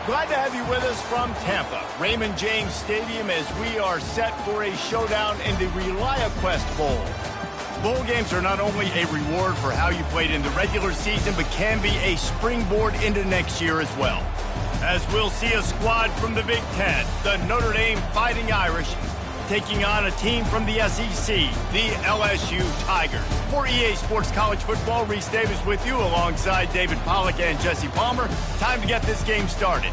Glad to have you with us from Tampa, Raymond James Stadium, as we are set for a showdown in the ReliaQuest Bowl. Bowl games are not only a reward for how you played in the regular season, but can be a springboard into next year as well. As we'll see a squad from the Big Ten, the Notre Dame Fighting Irish, taking on a team from the SEC, the LSU Tigers. For EA Sports College Football, Reese Davis with you alongside David Pollack and Jesse Palmer. Time to get this game started.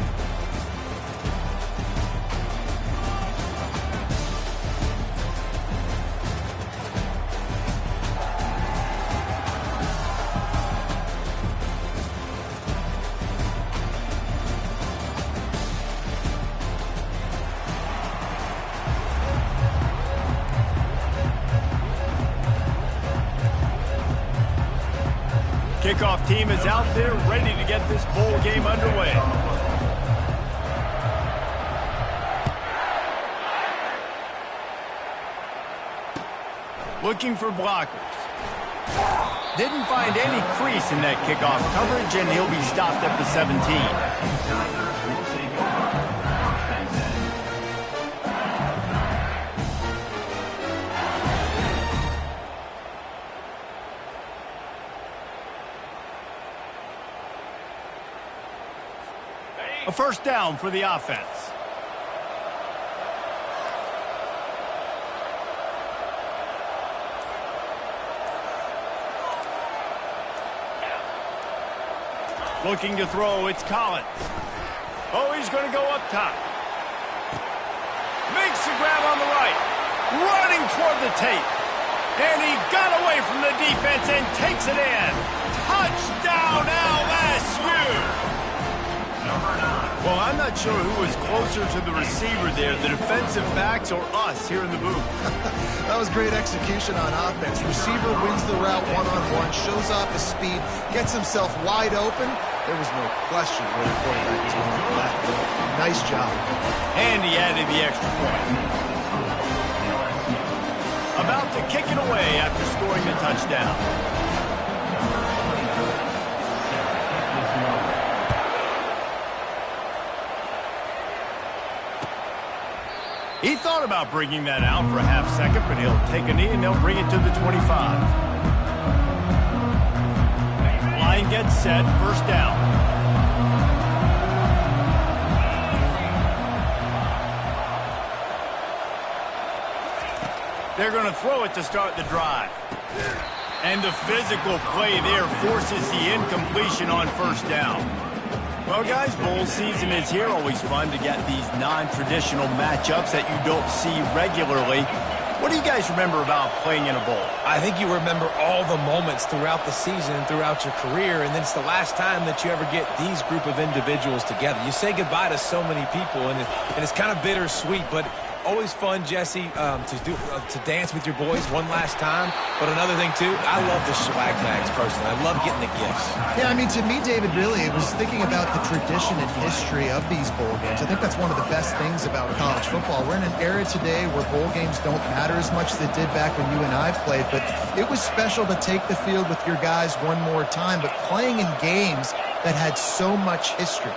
Kickoff team is out there ready to get this bowl game underway. Looking for blockers. Didn't find any crease in that kickoff coverage, and he'll be stopped at the 17. A first down for the offense. Looking to throw, it's Collins. Oh, he's going to go up top. Makes the grab on the right. Running toward the tape. And he got away from the defense and takes it in. Touchdown, LSU! Well, I'm not sure who was closer to the receiver there, the defensive backs or us here in the booth. That was great execution on offense. Receiver wins the route one-on-one, shows off his speed, gets himself wide open. There was no question where the quarterback was going for that. Nice job. And he added the extra point. About to kick it away after scoring the touchdown. He thought about bringing that out for a half second, but he'll take a knee and they'll bring it to the 25. Line gets set, first down. They're going to throw it to start the drive. And the physical play there forces the incompletion on first down. Well, guys, bowl season is here. Always fun to get these non-traditional matchups that you don't see regularly. What do you guys remember about playing in a bowl? I think you remember all the moments throughout the season and throughout your career, and then it's the last time that you ever get these group of individuals together. You say goodbye to so many people, and it's kind of bittersweet, but always fun, Jesse, to dance with your boys one last time. But another thing, too, I love the swag bags, personally. I love getting the gifts. Yeah, I mean, to me, David, really, it was thinking about the tradition and history of these bowl games. I think that's one of the best things about college football. We're in an era today where bowl games don't matter as much as they did back when you and I played, but it was special to take the field with your guys one more time, but playing in games that had so much history.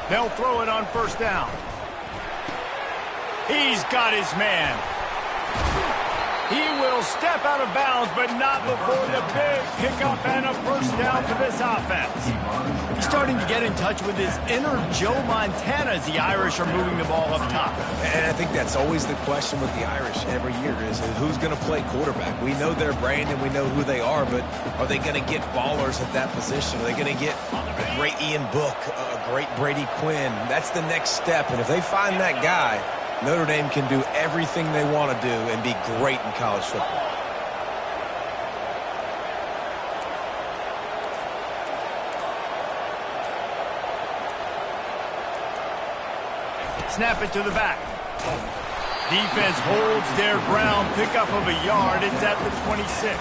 They'll throw it on first down. He's got his man. He will step out of bounds, but not before the big pickup and a first down for this offense. He's starting to get in touch with his inner Joe Montana as the Irish are moving the ball up top. And I think that's always the question with the Irish every year is who's going to play quarterback. We know their brand and we know who they are, but are they going to get ballers at that position? Are they going to get a great Ian Book, a great Brady Quinn? That's the next step, and if they find that guy, Notre Dame can do everything they want to do and be great in college football. Snap it to the back. Defense holds their ground. Pickup of a yard. It's at the 26.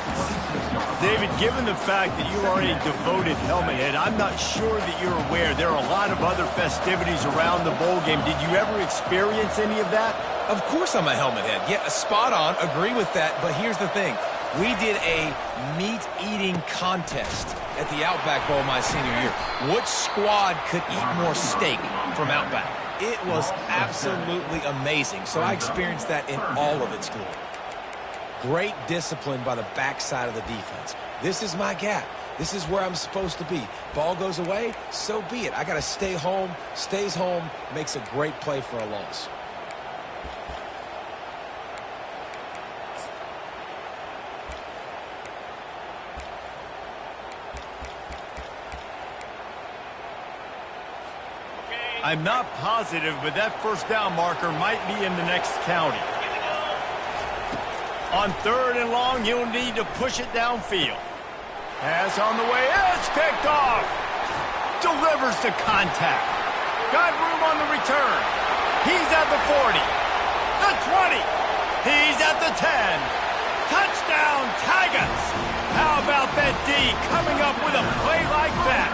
David, given the fact that you are a devoted helmet head, I'm not sure that you're aware there are a lot of other festivities around the bowl game. Did you ever experience any of that? Of course I'm a helmet head. Yeah, spot on. Agree with that. But here's the thing. We did a meat-eating contest at the Outback Bowl my senior year. Which squad could eat more steak from Outback? It was absolutely amazing. So I experienced that in all of its glory. Great discipline by the backside of the defense. This is my gap. This is where I'm supposed to be. Ball goes away, so be it. I got to stay home. Stays home, makes a great play for a loss. I'm not positive, but that first down marker might be in the next county. On 3rd and long, you'll need to push it downfield. Pass on the way. It's picked off. Delivers the contact. Got room on the return. He's at the 40. The 20. He's at the 10. Touchdown, Tigers. How about that D coming up with a play like that?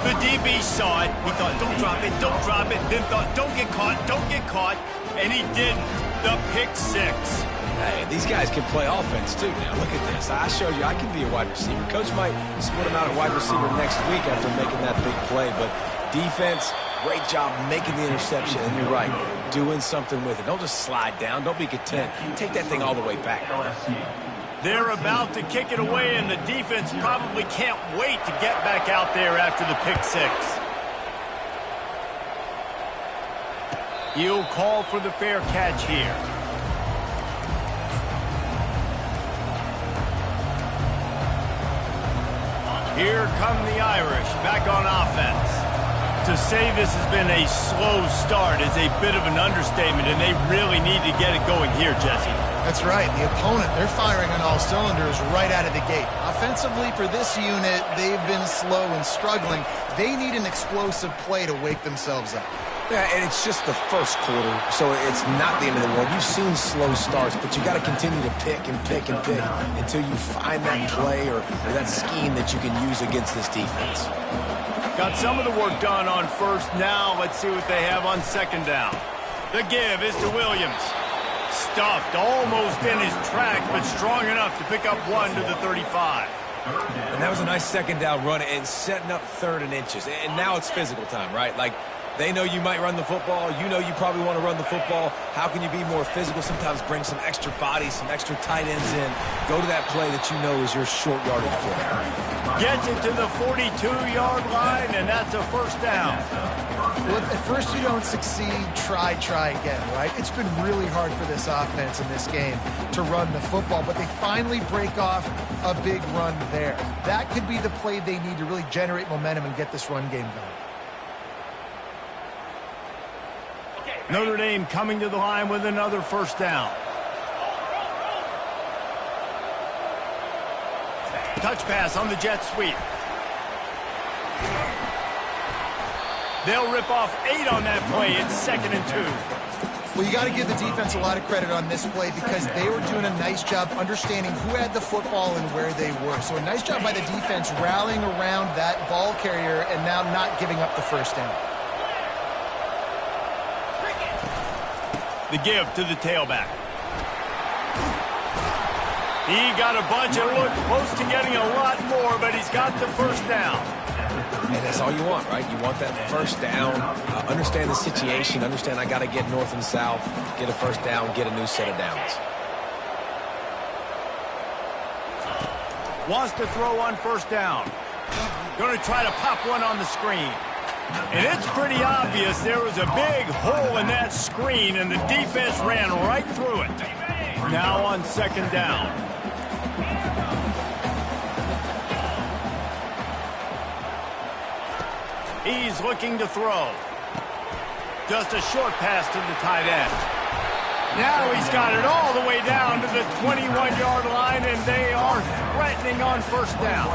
The DB saw it. He thought, don't drop it, don't drop it. Then thought, don't get caught. And he didn't. The pick 6. Hey, these guys can play offense, too. Now, look at this. I showed you I can be a wide receiver. Coach might split him out at wide receiver next week after making that big play. But defense, great job making the interception. And you're right, doing something with it. Don't just slide down. Don't be content. Take that thing all the way back. They're about to kick it away, and the defense probably can't wait to get back out there after the pick 6. He'll call for the fair catch here. Here come the Irish back on offense. To say this has been a slow start is a bit of an understatement, and they really need to get it going here, Jesse. That's right. The opponent, they're firing on all cylinders right out of the gate. Offensively, for this unit, they've been slow and struggling. They need an explosive play to wake themselves up. Yeah, and it's just the first quarter, so it's not the end of the world. You've seen slow starts, but you got to continue to pick and pick and pick until you find that play or that scheme that you can use against this defense. Got some of the work done on first. Now let's see what they have on 2nd down. The give is to Williams. Stuffed almost in his tracks, but strong enough to pick up 1 to the 35. And that was a nice 2nd down run and setting up 3rd and inches. And now it's physical time, right? Like, they know you might run the football. You know you probably want to run the football. How can you be more physical? Sometimes bring some extra bodies, some extra tight ends in. Go to that play that you know is your short yardage play. Gets it to the 42-yard line, and that's a 1st down. Well, if at first you don't succeed, try again, right? It's been really hard for this offense in this game to run the football, but they finally break off a big run there. That could be the play they need to really generate momentum and get this run game going. Notre Dame coming to the line with another 1st down. Touch pass on the jet sweep. They'll rip off 8 on that play. It's 2nd and 2. Well, you got to give the defense a lot of credit on this play because they were doing a nice job understanding who had the football and where they were. So a nice job by the defense rallying around that ball carrier and now not giving up the 1st down. The give to the tailback. He got a bunch and looked close to getting a lot more, but he's got the 1st down. And that's all you want, right? You want that 1st down. Understand the situation. Understand I got to get north and south, get a 1st down, get a new set of downs. Wants to throw on 1st down. Going to try to pop one on the screen. And it's pretty obvious there was a big hole in that screen, and the defense ran right through it. Now on 2nd down. He's looking to throw. Just a short pass to the tight end. Now he's got it all the way down to the 21-yard line, and they are threatening on 1st down.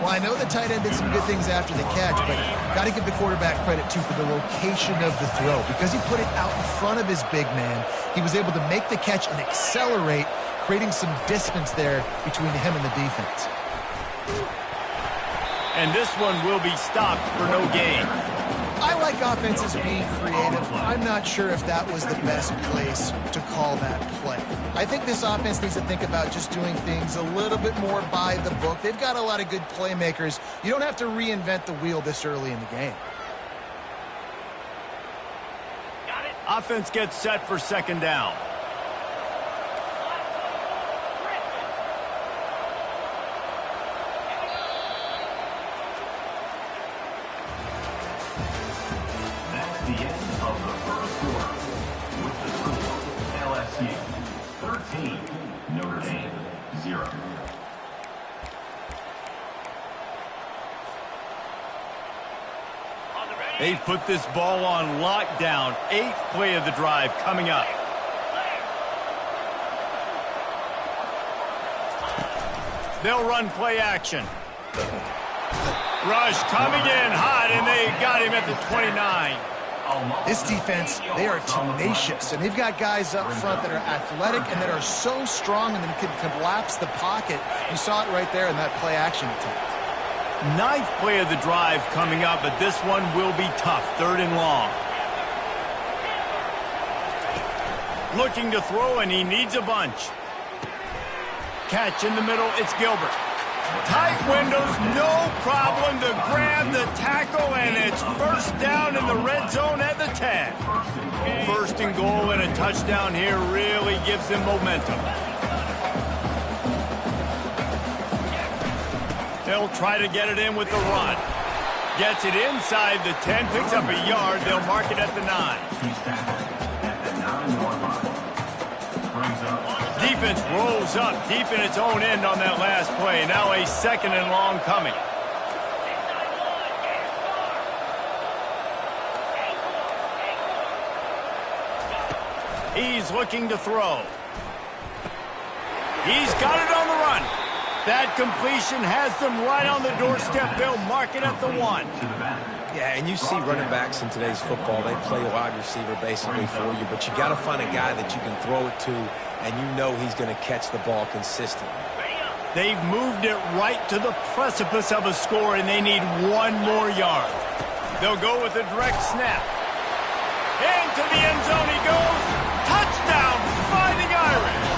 Well, I know the tight end did some good things after the catch, but got to give the quarterback credit, too, for the location of the throw. Because he put it out in front of his big man, he was able to make the catch and accelerate, creating some distance there between him and the defense. And this one will be stopped for no gain. I like offenses being creative. I'm not sure if that was the best place to call that play. I think this offense needs to think about just doing things a little bit more by the book. They've got a lot of good playmakers. You don't have to reinvent the wheel this early in the game. Offense gets set for second down. That's the end of the first quarter. With the score, LSU 13, Notre Dame 0. They've put this ball on lockdown. 8th play of the drive coming up. They'll run play action. Rush coming in hot, and they got him at the 29. This defense, they are tenacious, and they've got guys up front that are athletic and that are so strong and that can collapse the pocket. You saw it right there in that play action attempt. 9th play of the drive coming up, but this one will be tough. 3rd and long. Looking to throw, and he needs a bunch. Catch in the middle, it's Gilbert. Tight windows, no problem to grab the tackle, and it's first down in the red zone at the 10. 1st and goal, and a touchdown here really gives them momentum. They'll try to get it in with the run. Gets it inside the 10, picks up a yard. They'll mark it at the 9. Defense rolls up deep in its own end on that last play. Now a 2nd and long coming. He's looking to throw. He's got it on the run. That completion has them right on the doorstep. They'll mark it at the 1. Yeah, and you see running backs in today's football, they play a wide receiver basically for you, but you got to find a guy that you can throw it to, and you know he's going to catch the ball consistently. They've moved it right to the precipice of a score, and they need 1 more yard. They'll go with a direct snap. Into the end zone he goes. Touchdown, Fighting Irish.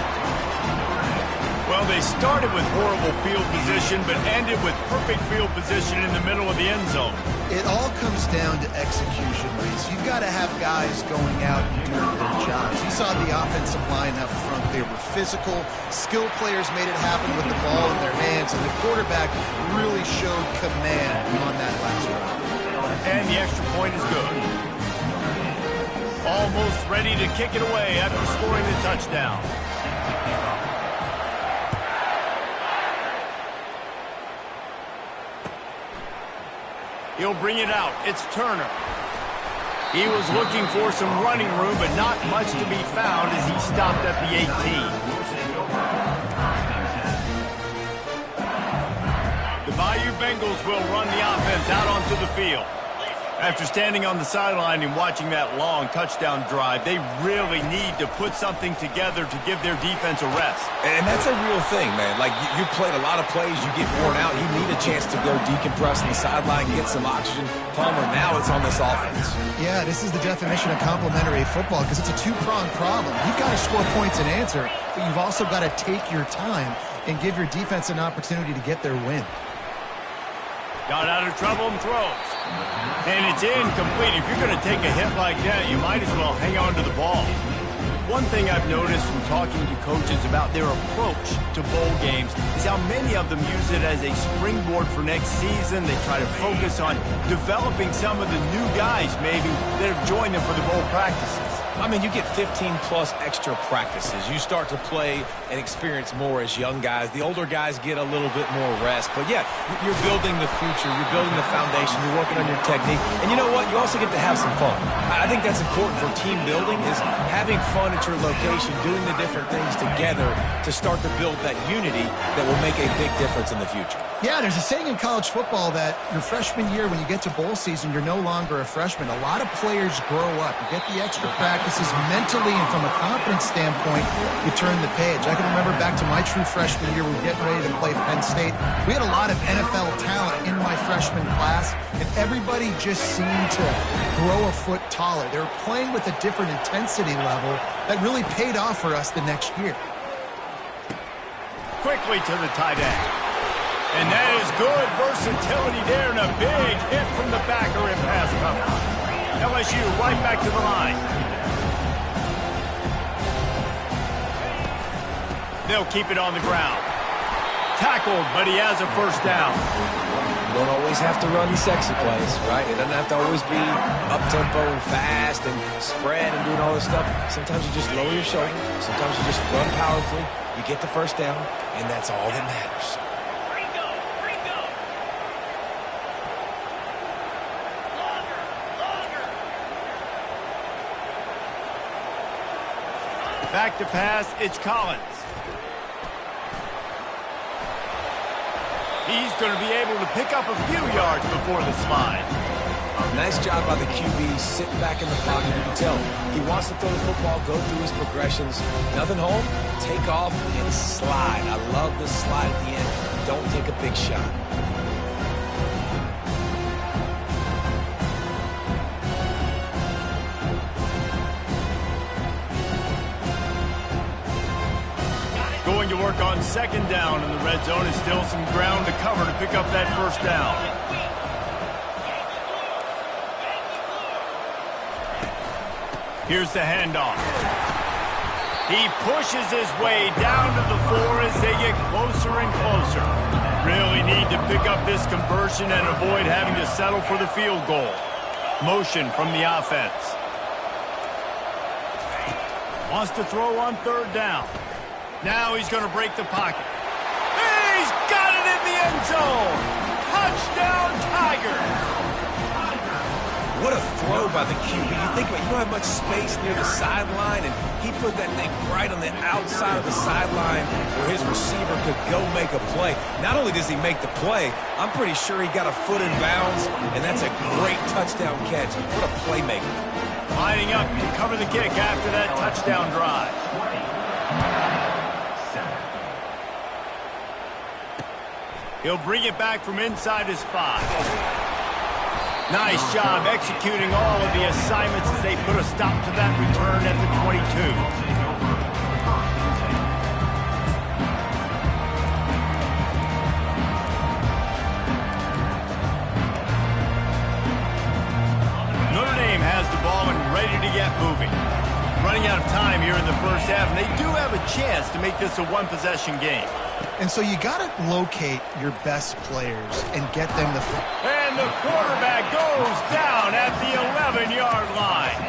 Well, they started with horrible field position, but ended with perfect field position in the middle of the end zone. It all comes down to execution, Reese. You've got to have guys going out and doing their jobs. You saw the offensive line up front. They were physical. Skilled players made it happen with the ball in their hands, and the quarterback really showed command on that last drive. And the extra point is good. Almost ready to kick it away after scoring the touchdown. He'll bring it out. It's Turner. He was looking for some running room, but not much to be found as he stopped at the 18. The Bayou Bengals will run the offense out onto the field. After standing on the sideline and watching that long touchdown drive, they really need to put something together to give their defense a rest. And that's a real thing, man. Like, you played a lot of plays, you get worn out, you need a chance to go decompress on the sideline, get some oxygen. Palmer, now it's on this offense. Yeah, this is the definition of complementary football because it's a two-pronged problem. You've got to score points and answer, but you've also got to take your time and give your defense an opportunity to get their win. Got out of trouble and throws. And it's incomplete. If you're going to take a hit like that, you might as well hang on to the ball. One thing I've noticed from talking to coaches about their approach to bowl games is how many of them use it as a springboard for next season. They try to focus on developing some of the new guys, maybe, that have joined them for the bowl practices. I mean, you get 15-plus extra practices. You start to play and experience more as young guys. The older guys get a little bit more rest. But, yeah, you're building the future. You're building the foundation. You're working on your technique. And you know what? You also get to have some fun. I think that's important for team building is having fun at your location, doing the different things together to start to build that unity that will make a big difference in the future. Yeah, there's a saying in college football that your freshman year, when you get to bowl season, you're no longer a freshman. A lot of players grow up. You get the extra practice. This is mentally and from a confidence standpoint, you turn the page. I can remember back to my true freshman year, we were getting ready to play Penn State. We had a lot of NFL talent in my freshman class, and everybody just seemed to grow a foot taller. They were playing with a different intensity level that really paid off for us the next year. Quickly to the tight end. And that is good versatility there, and a big hit from the backer in pass coverage. LSU right back to the line. They'll keep it on the ground. Tackled, but he has a first down. You don't always have to run the sexy plays, right? It doesn't have to always be up-tempo and fast and spread and doing all this stuff. Sometimes you just lower your shoulder. Sometimes you just run powerfully. You get the first down, and that's all that matters. Back to pass, it's Collins. He's going to be able to pick up a few yards before the slide. Nice job by the QB sitting back in the pocket. You can tell he wants to throw the football, go through his progressions. Nothing home, take off and slide. I love the slide at the end. Don't take a big shot. Going to work on second down, and the red zone is still some ground to cover to pick up that first down. Here's the handoff. He pushes his way down to the 4 as they get closer and closer. Really need to pick up this conversion and avoid having to settle for the field goal. Motion from the offense. Wants to throw on third down. Now he's going to break the pocket. He's got it in the end zone. Touchdown, Tiger. What a throw by the QB. You think about it, you don't have much space near the sideline, and he put that thing right on the outside of the sideline where his receiver could go make a play. Not only does he make the play, I'm pretty sure he got a foot in bounds, and that's a great touchdown catch. What a playmaker. Lining up to cover the kick after that touchdown drive. He'll bring it back from inside his 5. Nice job executing all of the assignments as they put a stop to that return at the 22. Notre Dame has the ball and ready to get moving. Running out of time here in the first half, and they do have a chance to make this a one-possession game. And so you got to locate your best players and get them the... And the quarterback goes down at the 11-yard line.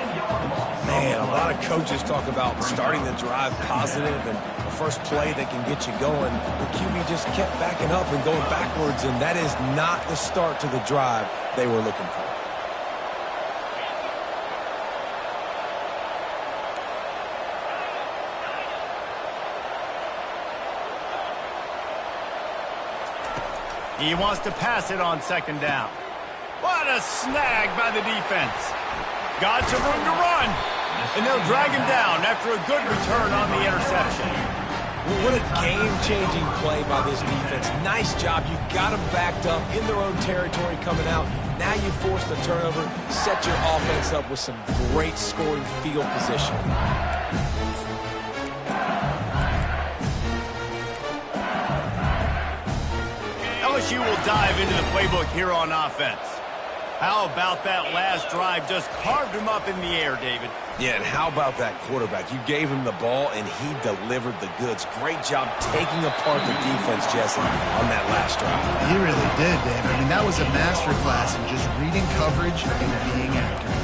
Man, a lot of coaches talk about starting the drive positive and the first play that can get you going. The QB just kept backing up and going backwards, and that is not the start to the drive they were looking for. He wants to pass it on second down. What a snag by the defense. Got some room to run. And they'll drag him down after a good return on the interception. What a game-changing play by this defense. Nice job. You got them backed up in their own territory coming out. Now you force the turnover, set your offense up with some great scoring field position. LSU will dive into the playbook here on offense. How about that last drive? Just carved him up in the air, David. Yeah, and how about that quarterback? You gave him the ball, and he delivered the goods. Great job taking apart the defense, Jesse, on that last drive. He really did, David. I mean, that was a masterclass in just reading coverage and being accurate.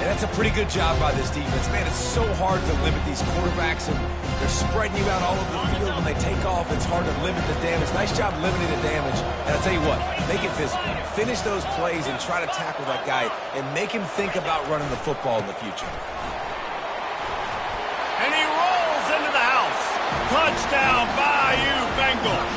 And that's a pretty good job by this defense. Man, it's so hard to limit these quarterbacks, and they're spreading you out all over the field. When they take off, it's hard to limit the damage. Nice job limiting the damage. And I'll tell you what, make it physical. Finish those plays and try to tackle that guy and make him think about running the football in the future. And he rolls into the house. Touchdown, Bayou Bengals.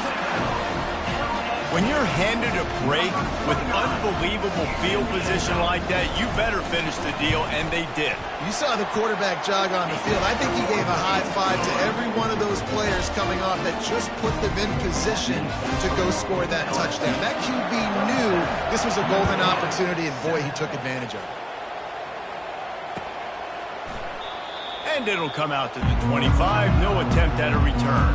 When you're handed a break with unbelievable field position like that, you better finish the deal, and they did. You saw the quarterback jog on the field. I think he gave a high five to every one of those players coming off that just put them in position to go score that touchdown. That QB knew this was a golden opportunity, and boy, he took advantage of it. And it'll come out to the 25. No attempt at a return.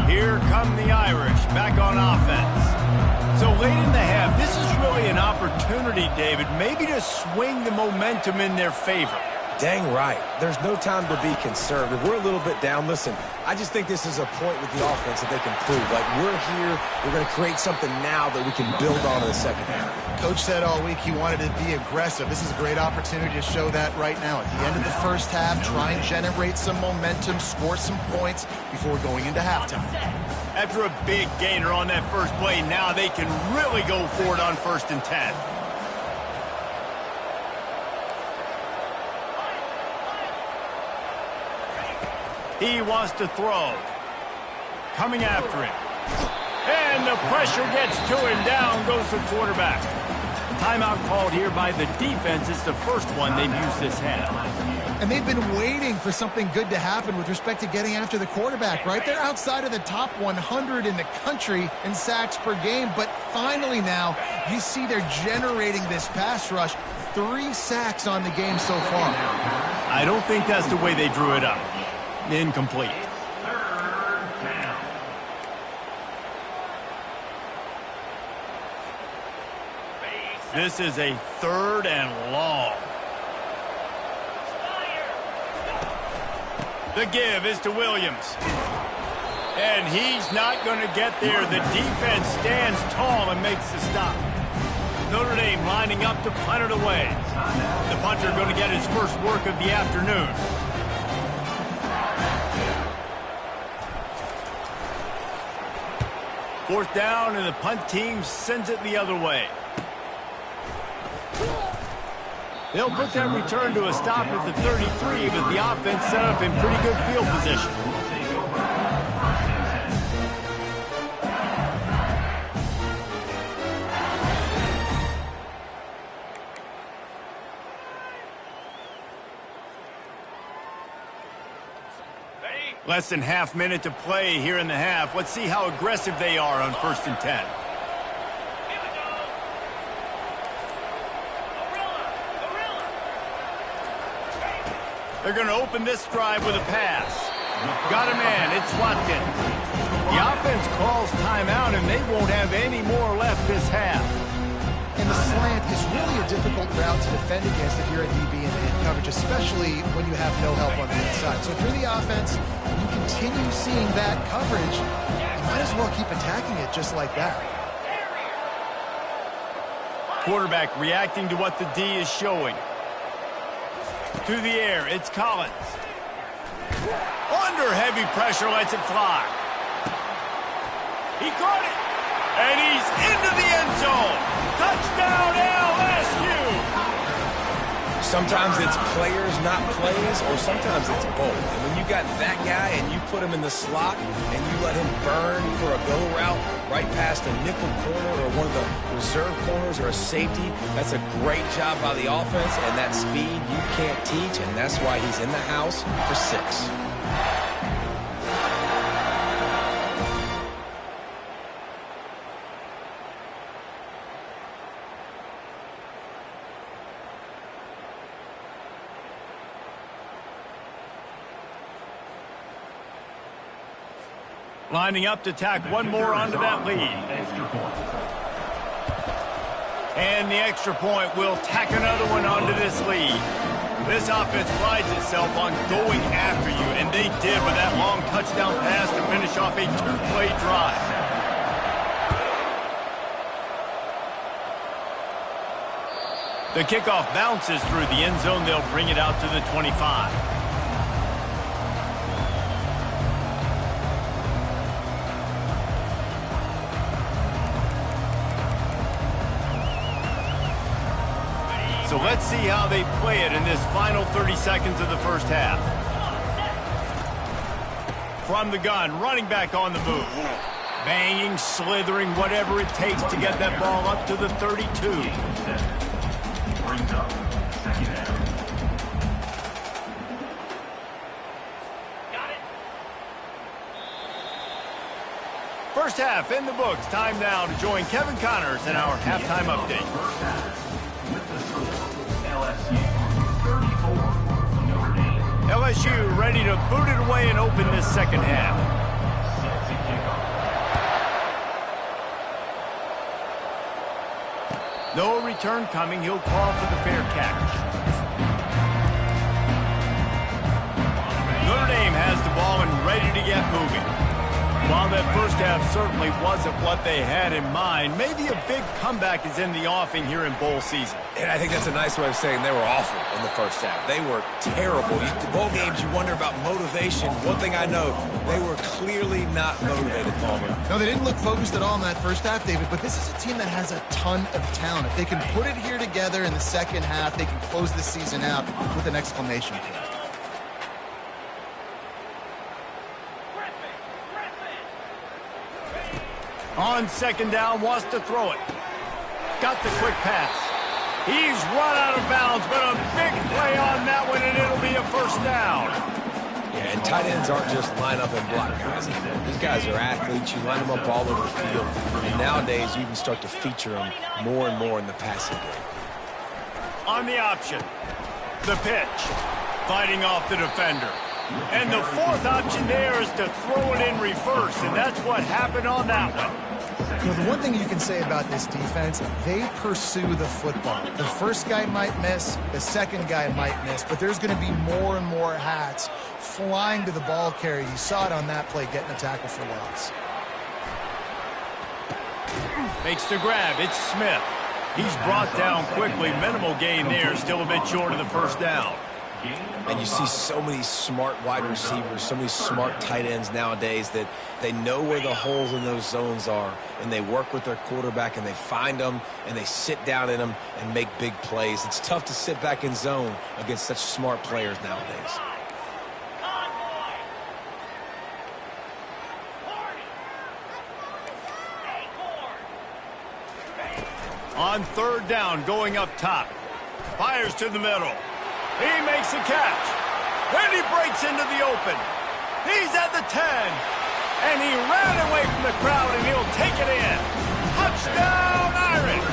Here come the Irish back on offense. So late in the half, this is really an opportunity, David, maybe to swing the momentum in their favor. Dang right. There's no time to be conservative. We're a little bit down. Listen, I just think this is a point with the offense that they can prove. Like, we're here. We're going to create something now that we can build on in the second half. Coach said all week he wanted to be aggressive. This is a great opportunity to show that right now. At the end of the first half, try and generate some momentum, score some points before going into halftime. After a big gainer on that first play, now they can really go for it on 1st and 10. He wants to throw. Coming after him. And the pressure gets to him. Down goes the quarterback. Timeout called here by the defense. It's the first one they've used this half. And they've been waiting for something good to happen with respect to getting after the quarterback, right? They're outside of the top 100 in the country in sacks per game, but finally now you see they're generating this pass rush. 3 sacks on the game so far. I don't think that's the way they drew it up. Incomplete. This is a 3rd and long. The give is to Williams. And he's not going to get there. The defense stands tall and makes the stop. Notre Dame lining up to punt it away. The punter going to get his first work of the afternoon. Fourth down, and the punt team sends it the other way. They'll put that return to a stop at the 33, but the offense set up in pretty good field position. Less than half minute to play here in the half. Let's see how aggressive they are on 1st and 10. They're going to open this drive with a pass. Got a man. It's Watkins. The offense calls timeout, and they won't have any more left this half. And the slant is really a difficult route to defend against if you're a DB in man coverage, especially when you have no help on the inside. So if you're the offense, you continue seeing that coverage, you might as well keep attacking it just like that. Quarterback reacting to what the D is showing. To the air, it's Collins. Under heavy pressure, lets it fly. He caught it, and he's into the end zone. Touchdown, LSU! Sometimes it's players, not plays, or sometimes it's both. And when you got that guy and you put him in the slot and you let him burn for a go route right past a nickel corner or one of the reserve corners or a safety, that's a great job by the offense, and that speed you can't teach, and that's why he's in the house for 6. Lining up to tack one more onto that lead. And the extra point will tack another one onto this lead. This offense prides itself on going after you, and they did with that long touchdown pass to finish off a 2-play drive. The kickoff bounces through the end zone. They'll bring it out to the 25. So let's see how they play it in this final 30 seconds of the first half. From the gun, running back on the move. Banging, slithering, whatever it takes to get that ball up to the 32. Brings up second down. First half in the books. Time now to join Kevin Connors in our halftime update. First half with the score, LSU 34, Notre Dame. LSU ready to boot it away and open this second half. Set to kick off. No return coming. He'll call for the fair catch. Notre Dame has the ball and ready to get moving. While that first half certainly wasn't what they had in mind, maybe a big comeback is in the offing here in bowl season. And I think that's a nice way of saying they were awful in the first half. They were terrible. The bowl games, you wonder about motivation. One thing I know, they were clearly not motivated, Palmer. No, they didn't look focused at all in that first half, David, but this is a team that has a ton of talent. If they can put it here together in the second half, they can close the season out with an exclamation point. On second down, wants to throw it. Got the quick pass. He's run out of bounds, but a big play on that one, and it'll be a first down. Yeah, and tight ends aren't just line up and block guys. These guys are athletes. You line them up all over the field. And nowadays, you can start to feature them more and more in the passing game. On the option, the pitch, fighting off the defender. And the fourth option there is to throw it in reverse, and that's what happened on that one. You know, the one thing you can say about this defense, they pursue the football. The first guy might miss, the second guy might miss, but there's going to be more and more hats flying to the ball carrier. You saw it on that play, getting a tackle for loss. Makes the grab. It's Smith. He's brought down quickly. Minimal gain there, still a bit short of the first down. And you see so many smart wide receivers, so many smart tight ends nowadays that they know where the holes in those zones are, and they work with their quarterback, and they find them, and they sit down in them and make big plays. It's tough to sit back in zone against such smart players nowadays. On third down, going up top. Fires to the middle. He makes a catch. And he breaks into the open. He's at the 10. And he ran away from the crowd, and he'll take it in. Touchdown, Irish!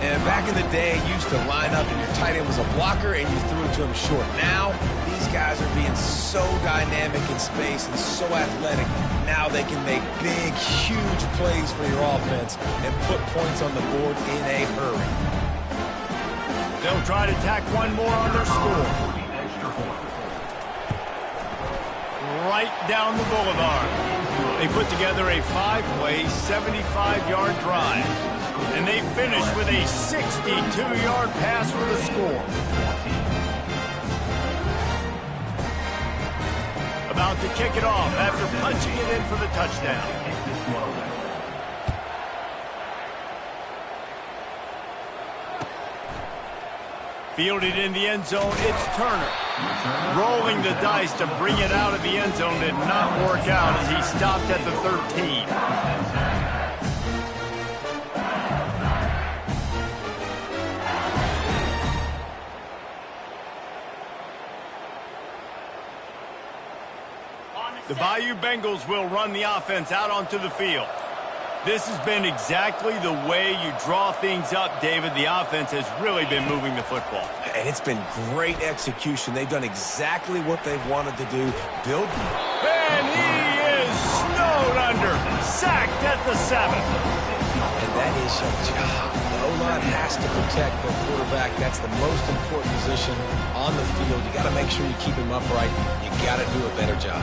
And back in the day, you used to line up, and your tight end was a blocker, and you threw it to him short. Now, these guys are being so dynamic in space and so athletic. Now they can make big, huge plays for your offense and put points on the board in a hurry. They'll try to tack one more on their score. Right down the boulevard. They put together a 5-play, 75-yard drive. And they finish with a 62-yard pass for the score. About to kick it off after punching it in for the touchdown. Fielded in the end zone, it's Turner. Rolling the dice to bring it out of the end zone did not work out as he stopped at the 13. The Bayou Bengals will run the offense out onto the field. This has been exactly the way you draw things up, David. The offense has really been moving the football. And it's been great execution. They've done exactly what they've wanted to do. And he is snowed under. Sacked at the 7. And that is your job. The O-line has to protect their quarterback. That's the most important position on the field. You got to make sure you keep him upright. You got to do a better job.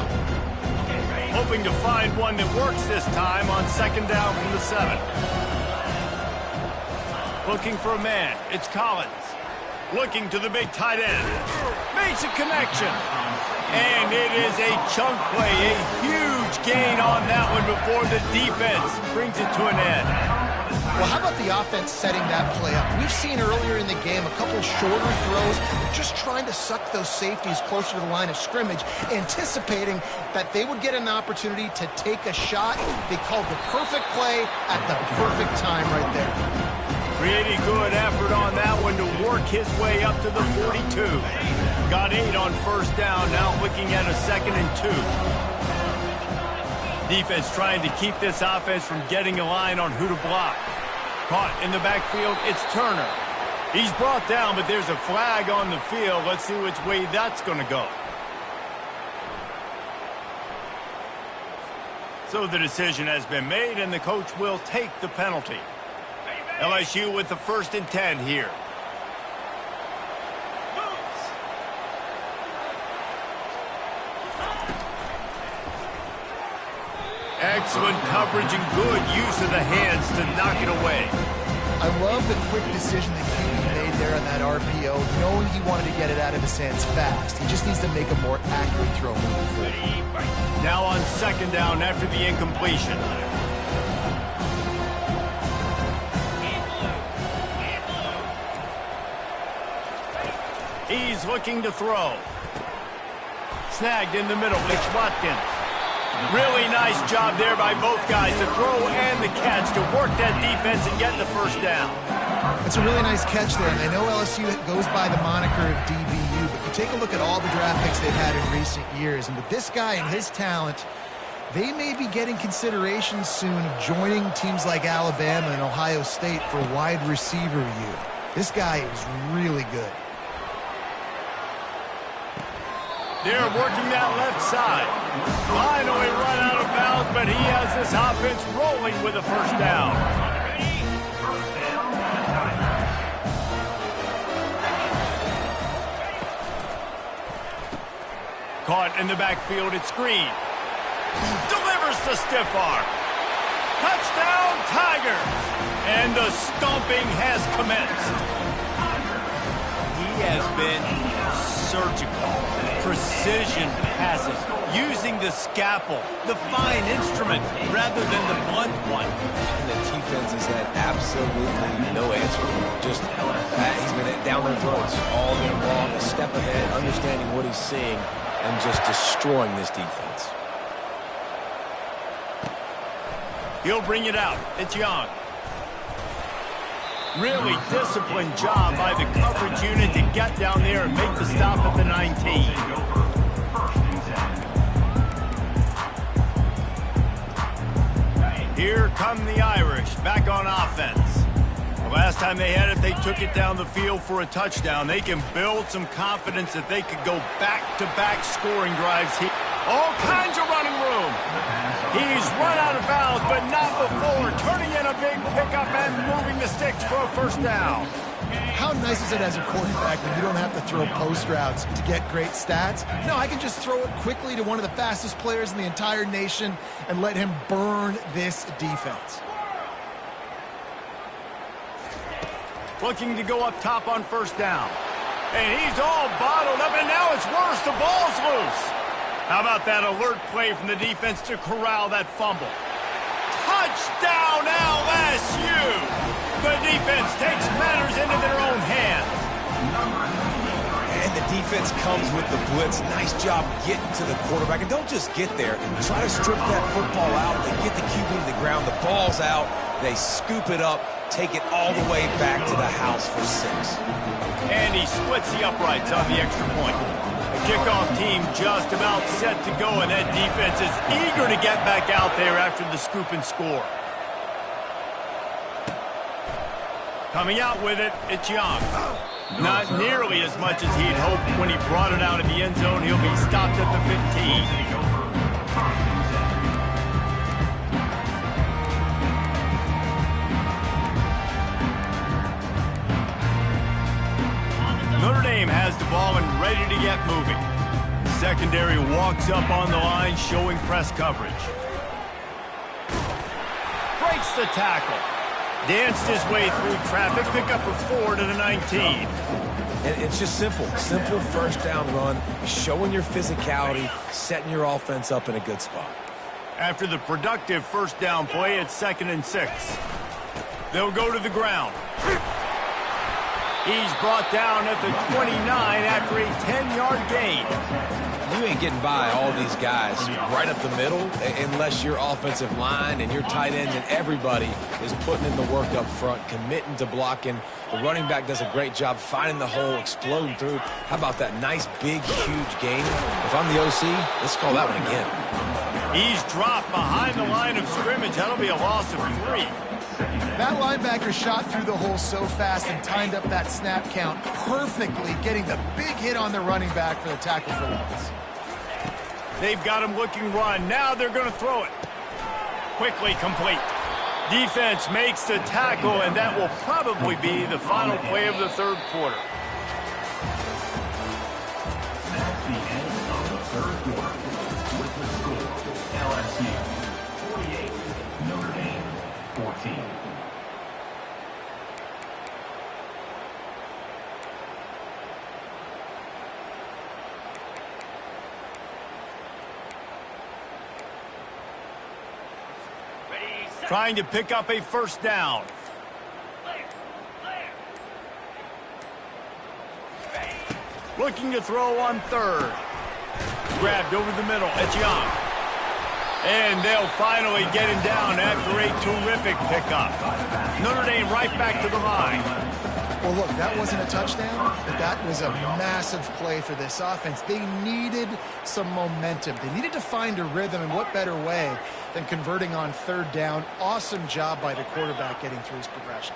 Hoping to find one that works this time on second down from the 7. Looking for a man. It's Collins. Looking to the big tight end. Makes a connection. And it is a chunk play. A huge gain on that one before the defense brings it to an end. Well, how about the offense setting that play up? We've seen earlier in the game a couple shorter throws, just trying to suck those safeties closer to the line of scrimmage, anticipating that they would get an opportunity to take a shot. They called the perfect play at the perfect time right there. Pretty good effort on that one to work his way up to the 42. Got 8 on first down, now looking at a 2nd and 2. Defense trying to keep this offense from getting a line on who to block. Caught in the backfield, it's Turner. He's brought down, but there's a flag on the field. Let's see which way that's going to go. So the decision has been made, and the coach will take the penalty. LSU with the 1st and 10 here. Excellent coverage and good use of the hands to knock it away. I love the quick decision that QB made there on that RPO, knowing he wanted to get it out of his hands fast. He just needs to make a more accurate throw moving forward. Now on 2nd down after the incompletion. He's looking to throw. Snagged in the middle, it's Watkins. Really nice job there by both guys, the throw and the catch, to work that defense and get the 1st down. It's a really nice catch there, and I know LSU goes by the moniker of DBU, but you take a look at all the draft picks they've had in recent years, and with this guy and his talent, they may be getting consideration soon of joining teams like Alabama and Ohio State for wide receiver use. This guy is really good. They're working that left side. Finally run out of bounds, but he has this offense rolling with a 1st down. Caught in the backfield, it's Green. Delivers the stiff arm. Touchdown, Tigers! And the stomping has commenced. He has been surgical. Precision passes, using the scalpel, the fine instrument, rather than the blunt one. And the defense has had absolutely no answer for him. Just, he's been down their throats all day long, a step ahead, understanding what he's seeing, and just destroying this defense. He'll bring it out. It's Young. Really disciplined job by the coverage unit to get down there and make the stop at the 19. Here come the Irish, back on offense. The last time they had it, they took it down the field for a touchdown. They can build some confidence that they could go back-to-back scoring drives here. All kinds of running room. He's run out of bounds, but not before. Turning in a big pickup and moving the sticks for a 1st down. How nice is it as a quarterback when you don't have to throw post routes to get great stats? No, I can just throw it quickly to one of the fastest players in the entire nation and let him burn this defense. Looking to go up top on 1st down. And he's all bottled up, and now it's worse. The ball's loose. How about that alert play from the defense to corral that fumble? Touchdown, LSU! The defense takes matters into their own hands. And the defense comes with the blitz. Nice job getting to the quarterback. And don't just get there. Try to strip that football out. They get the QB to the ground. The ball's out. They scoop it up, take it all the way back to the house for 6. And he splits the uprights on the extra point. The kickoff team just about set to go, and that defense is eager to get back out there after the scoop and score. Coming out with it, it's Young. Not nearly as much as he'd hoped when he brought it out of the end zone. He'll be stopped at the 15. Notre Dame has the ball and ready to get moving. Secondary walks up on the line, showing press coverage. Breaks the tackle. Danced his way through traffic, pick up a 4 to the 19. And it's just simple. Simple 1st down run, showing your physicality, setting your offense up in a good spot. After the productive 1st down play, it's 2nd and 6. They'll go to the ground. He's brought down at the 29 after a 10-yard gain. You ain't getting by all these guys right up the middle unless your offensive line and your tight ends and everybody is putting in the work up front, committing to blocking. The running back does a great job finding the hole, exploding through. How about that nice, big, huge gain? If I'm the OC, let's call that one again. He's dropped behind the line of scrimmage. That'll be a loss of 3. That linebacker shot through the hole so fast and timed up that snap count perfectly, getting the big hit on the running back for the tackle for loss. They've got him looking run. Now they're going to throw it. Quickly complete. Defense makes the tackle, and that will probably be the final play of the third quarter. That's the end of the third quarter. With the score, LSU 48, Notre Dame 14. Trying to pick up a first down. Looking to throw on third. Grabbed over the middle. Etienne. And they'll finally get him down after a terrific pickup. Notre Dame right back to the line. Well, look, that wasn't a touchdown, but that was a massive play for this offense. They needed some momentum. They needed to find a rhythm, and what better way than converting on third down. Awesome job by the quarterback getting through his progression.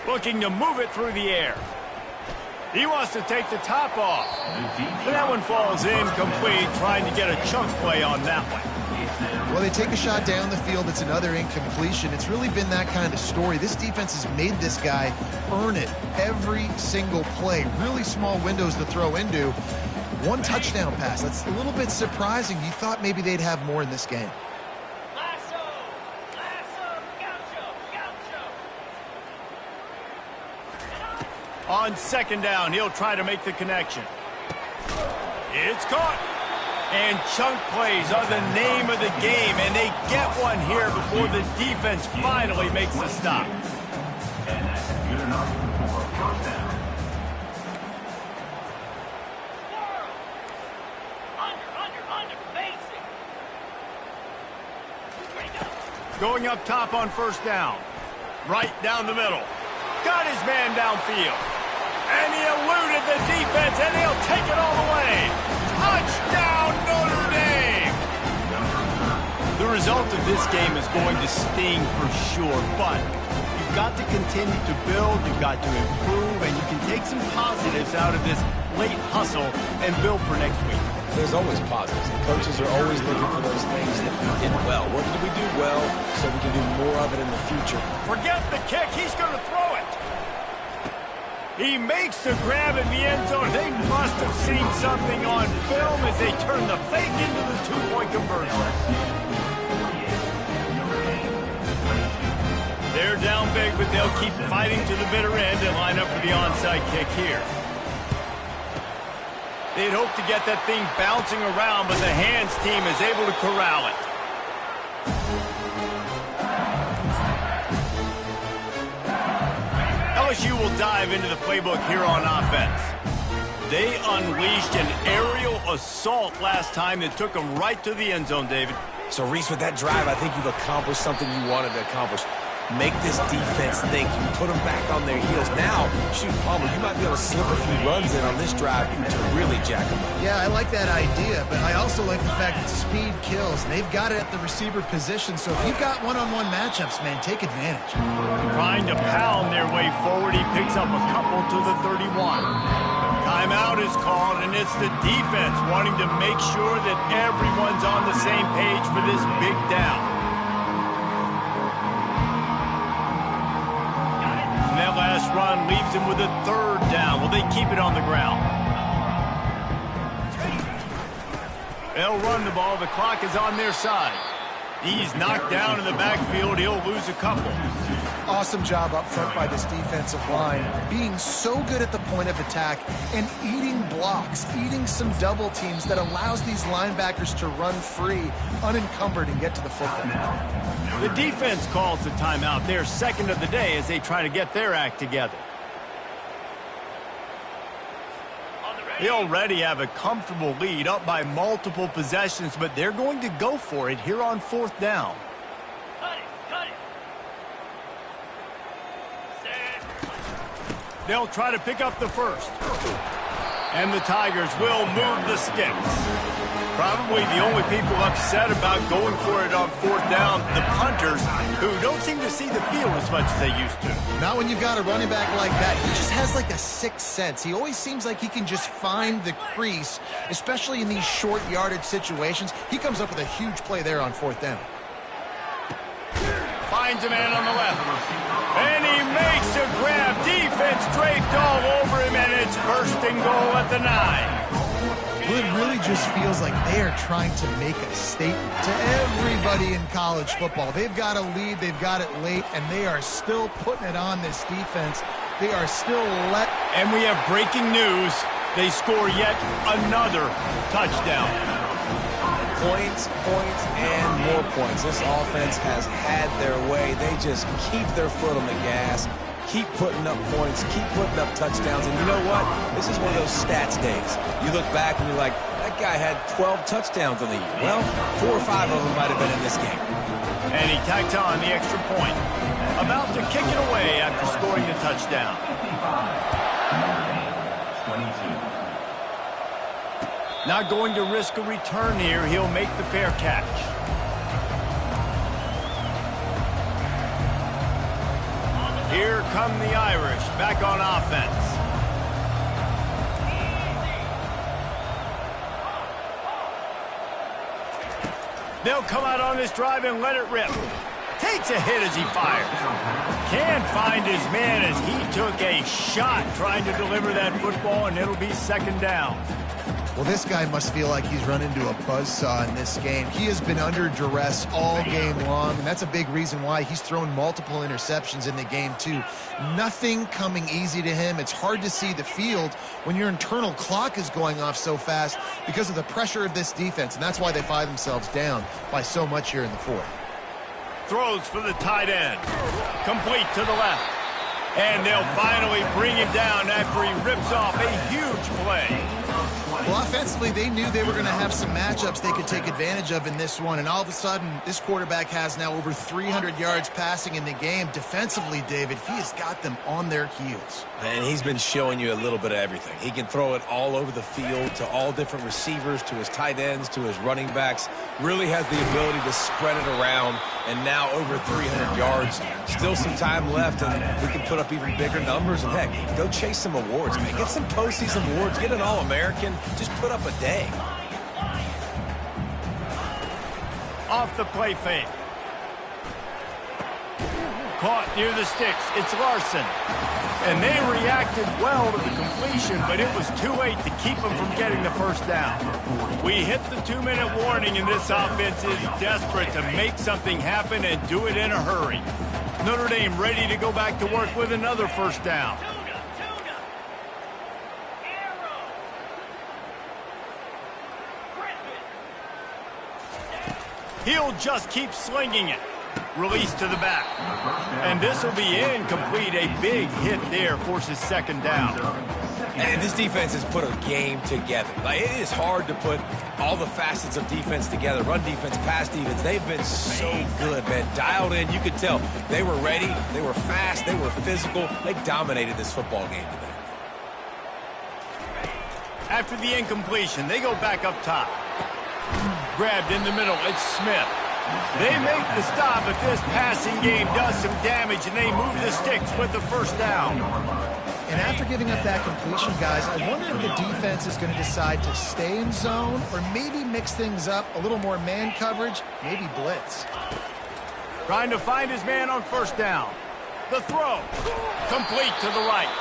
Looking to move it through the air. He wants to take the top off. But that one falls incomplete, trying to get a chunk play on that one. Well, they take a shot down the field. It's another incompletion. It's really been that kind of story. This defense has made this guy earn it every single play. Really small windows to throw into. One touchdown pass. That's a little bit surprising. You thought maybe they'd have more in this game. On second down, he'll try to make the connection. It's caught. And chunk plays are the name of the game, and they get one here before the defense finally makes the stop. And that's good enough for a first down. Going up top on first down. Right down the middle. Got his man downfield. And he eluded the defense, and he'll take it all the way. Touchdown, Notre Dame! The result of this game is going to sting for sure, but you've got to continue to build, you've got to improve, and you can take some positives out of this late hustle and build for next week. There's always positives, and coaches are always looking for those things that we did well. What did we do well so we can do more of it in the future? Forget the kick. He's going to throw it. He makes the grab in the end zone. They must have seen something on film as they turn the fake into the two-point conversion. They're down big, but they'll keep fighting to the bitter end and line up for the onside kick here. They'd hope to get that thing bouncing around, but the hands team is able to corral it. LSU will dive into the playbook here on offense. They unleashed an aerial assault last time that took them right to the end zone, David. So, Reese, with that drive, I think you've accomplished something you wanted to accomplish. Make this defense think. You put them back on their heels. Now, shoot, Palmer, you might be able to slip a few runs in on this drive to really jack them up. Yeah, I like that idea, but I also like the fact that speed kills. They've got it at the receiver position, so if you've got one-on-one matchups, man, take advantage. Trying to pound their way forward, he picks up a couple to the 31. Timeout is called, and it's the defense wanting to make sure that everyone's on the same page for this big down. And that last run leaves him with a third down. Will they keep it on the ground? They'll run the ball. The clock is on their side. He's knocked down in the backfield. He'll lose a couple. Awesome job up front by this defensive line, being so good at the point of attack and eating blocks, eating some double teams that allows these linebackers to run free, unencumbered, and get to the football. The defense calls the timeout. Their second of the day as they try to get their act together. They already have a comfortable lead, up by multiple possessions, but they're going to go for it here on 4th down. They'll try to pick up the first. And the Tigers will move the sticks. Probably the only people upset about going for it on 4th down, the punters, who don't seem to see the field as much as they used to. Not when you've got a running back like that. He just has like a sixth sense. He always seems like he can just find the crease, especially in these short yardage situations. He comes up with a huge play there on 4th down. Finds a man on the left. And he makes a grab. Defense draped all over him, and it's 1st and goal at the 9. Well, it really just feels like they are trying to make a statement to everybody in college football. They've got a lead, they've got it late, and they are still putting it on this defense. They are still And we have breaking news. They score yet another touchdown. Points, and more points. This offense has had their way. They just keep their foot on the gas, keep putting up points, keep putting up touchdowns. And you know what? This is one of those stats days. You look back and you're like, that guy had 12 touchdowns on the year. Well, 4 or 5 of them might have been in this game. And he tacked on the extra point. About to kick it away after scoring the touchdown. 22. Not going to risk a return here. He'll make the fair catch. Here come the Irish back on offense. They'll come out on this drive and let it rip. Takes a hit as he fires. Can't find his man as he took a shot trying to deliver that football, and it'll be 2nd down. Well, this guy must feel like he's run into a buzzsaw in this game. He has been under duress all game long, and that's a big reason why he's thrown multiple interceptions in the game, too. Nothing coming easy to him. It's hard to see the field when your internal clock is going off so fast because of the pressure of this defense, and that's why they find themselves down by so much here in the 4th. Throws for the tight end. Complete to the left. And they'll finally bring him down after he rips off a huge play. Well, offensively, they knew they were going to have some matchups they could take advantage of in this one, and all of a sudden, this quarterback has now over 300 yards passing in the game. Defensively, David, he has got them on their heels. And he's been showing you a little bit of everything. He can throw it all over the field to all different receivers, to his tight ends, to his running backs. Really has the ability to spread it around, and now over 300 yards. Still some time left, and we can put up even bigger numbers. And, heck, go chase some awards, man. Get some postseason awards. Get an All-American. Just put up a day. Off the play fake. Caught near the sticks. It's Larson. And they reacted well to the completion, but it was too late to keep them from getting the 1st down. We hit the 2-minute warning, and this offense is desperate to make something happen and do it in a hurry. Notre Dame ready to go back to work with another 1st down. He'll just keep slinging it. Release to the back. And this will be incomplete. A big hit there forces 2nd down. And this defense has put a game together. Like, it is hard to put all the facets of defense together. Run defense, pass defense. They've been so good, man. Dialed in. You could tell they were ready. They were fast. They were physical. They dominated this football game today. After the incompletion, they go back up top. Grabbed in the middle. It's Smith. They make the stop, but this passing game does some damage, and they move the sticks with the 1st down. And after giving up that completion, guys, I wonder if the defense is going to decide to stay in zone or maybe mix things up, a little more man coverage, maybe blitz. Trying to find his man on 1st down. The throw. Complete to the right.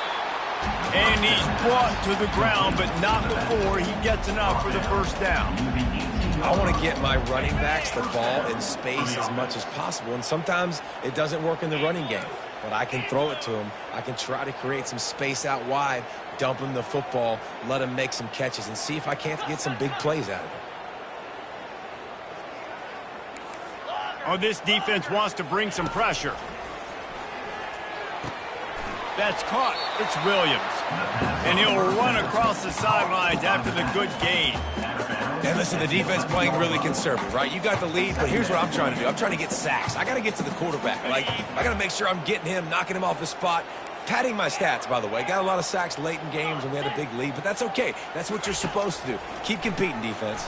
And he's brought to the ground, but not before he gets enough for the 1st down. I want to get my running backs the ball in space as much as possible, and sometimes it doesn't work in the running game. but I can throw it to him. I can try to create some space out wide, dump him the football, let him make some catches, and see if I can't get some big plays out of him. Oh, this defense wants to bring some pressure. That's caught. It's Williams. And he'll run across the sidelines after the good gain. And listen, the defense playing really conservative, right? You got the lead, but here's what I'm trying to do. I'm trying to get sacks. I got to get to the quarterback. Like, I got to make sure I'm getting him, knocking him off the spot. Padding my stats, by the way. Got a lot of sacks late in games when we had a big lead, but that's okay. That's what you're supposed to do. Keep competing, defense.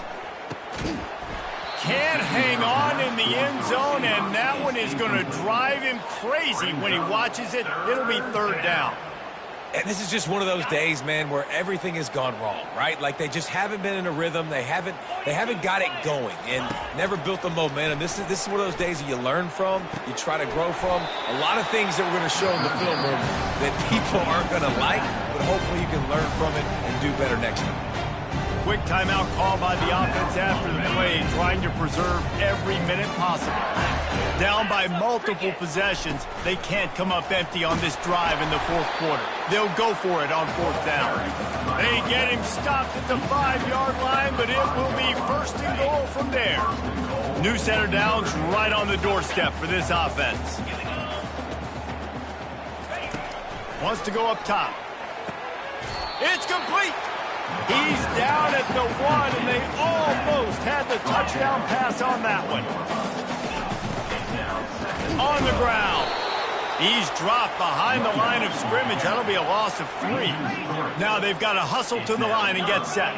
Can't hang on in the end zone, and that one is going to drive him crazy when he watches it. It'll be third down. And this is just one of those days, man, where everything has gone wrong, right? Like they just haven't been in a rhythm. They haven't got it going and never built the momentum. This is one of those days that you learn from, you try to grow from. A lot of things that we're going to show in the film room that people aren't going to like, but hopefully you can learn from it and do better next time. Quick timeout call by the offense after the play, trying to preserve every minute possible. Down by multiple possessions, they can't come up empty on this drive in the fourth quarter. They'll go for it on fourth down. They get him stopped at the 5-yard line, but it will be first and goal from there. New center downs right on the doorstep for this offense. Wants to go up top. It's complete. He's down at the 1, and they almost had the touchdown pass on that one. On the ground. He's dropped behind the line of scrimmage. That'll be a loss of 3. Now they've got to hustle to the line and get set.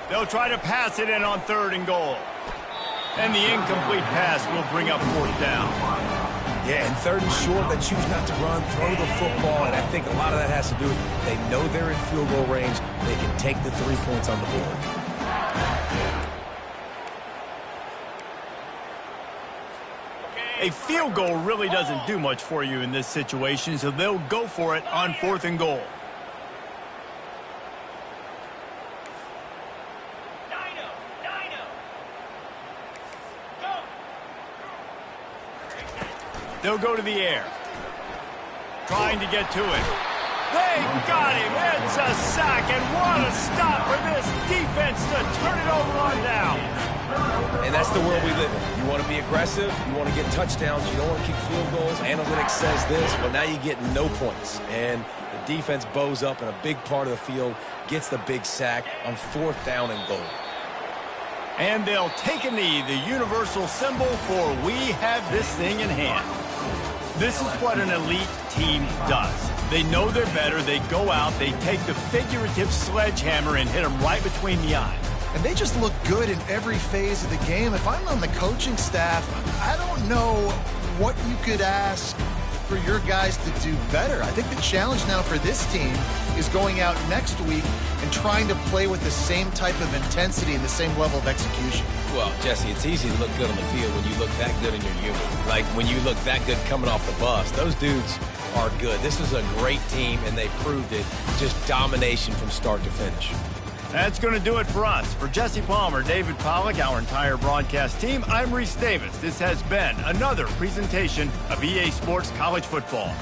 They'll try to pass it in on third and goal. And the incomplete pass will bring up fourth down. Yeah, and third and short, they choose not to run, throw the football, and I think a lot of that has to do with they know they're in field goal range. They can take the 3 points on the board. A field goal really doesn't do much for you in this situation, so they'll go for it on fourth and goal. They'll go to the air. Trying to get to it. They got him. It's a sack, and what a stop for this defense to turn it over on down. And that's the world we live in. You want to be aggressive. You want to get touchdowns. You don't want to kick field goals. Analytics says this. Well, now you get no points. And the defense bows up in a big part of the field, gets the big sack on fourth down and goal. And they'll take a knee, the universal symbol for we have this thing in hand. This is what an elite team does. They know they're better. They go out. They take the figurative sledgehammer and hit them right between the eyes. And they just look good in every phase of the game. If I'm on the coaching staff, I don't know what you could ask for your guys to do better. I think the challenge now for this team is going out next week and trying to play with the same type of intensity and the same level of execution. Well, Jesse, it's easy to look good on the field when you look that good in your unit. Like when you look that good coming off the bus. Those dudes are good. This is a great team, and they proved it. Just domination from start to finish. That's going to do it for us. For Jesse Palmer, David Pollack, our entire broadcast team, I'm Reese Davis. This has been another presentation of EA Sports College Football.